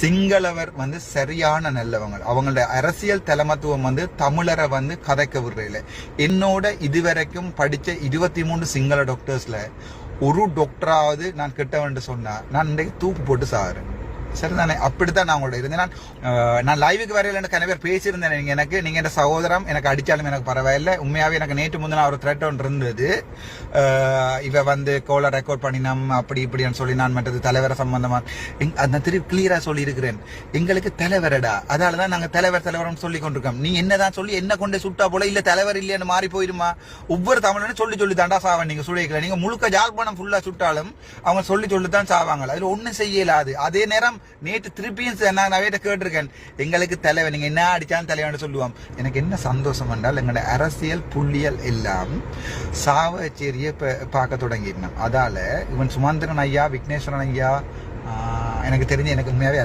சிங்களவர் வந்து சரியான நல்லவங்க. அவங்களோட அரசியல் தலைமத்துவம் வந்து தமிழரை வந்து கதைக்க விடுறதில்ல. என்னோட இதுவரைக்கும் படிச்ச 23 சிங்கள டாக்டர்ஸ்ல ஒரு டாக்டராவது நான் கிட்டவன்ட்டு சொன்னா நான் இன்றைக்கு தூக்கு போட்டு சாகிறேன். சரிதானே? அப்படித்தான் நான் உங்களோட இருந்தேன். நான் லைவுக்கு வரையில எனக்கு நிறைய பேர் பேசியிருந்தேன். நீங்க என் சகோதரம் எனக்கு அடிச்சாலும் எனக்கு பரவாயில்லை. உண்மையாவே எனக்கு நேற்று முந்தின ஒரு த்ரெட் ஒன்று இருந்தது. இவ வந்து கோலை ரெக்கார்ட் பண்ணினோம் அப்படி இப்படின்னு சொல்லி நான் மற்றது தலைவரை சம்பந்தமா அந்த திருப்பி கிளியரா சொல்லி இருக்கிறேன். எங்களுக்கு தலைவரடா, அதாலதான் நாங்க தலைவர்னு சொல்லி கொண்டிருக்கோம். நீ என்னதான் சொல்லி என்ன கொண்டு சுட்டா போல இல்ல தலைவர் இல்லைன்னு மாறி போயிருமா? ஒவ்வொரு தமிழனும் சொல்லி தாண்டா சாவன். நீங்க சுழிக்கல, நீங்க முழுக்க ஜாழ்ப்பாணம் ஃபுல்லா சுட்டாலும் அவங்க சொல்லித்தான் சாவாங்க. அதுல ஒண்ணும் செய்யலாது. அதே நேரம் நேற்று திருப்பியும் நான் நவேட்ட கேட்டிருக்கேன், எங்களுக்கு தலைவர் நீங்க என்ன அடிச்சாலும் தலைவன் சொல்லுவான். எனக்கு என்ன சந்தோஷம் என்றால் எங்களோட அரசியல் புள்ளியல் எல்லாம் சாவச்சேரியை பார்க்க தொடங்கிடணும். அதால இவன் சுமந்திரன் ஐயா, விக்னேஸ்வரன் ஐயா எனக்கு தெரிஞ்சு எனக்கு உண்மையாவே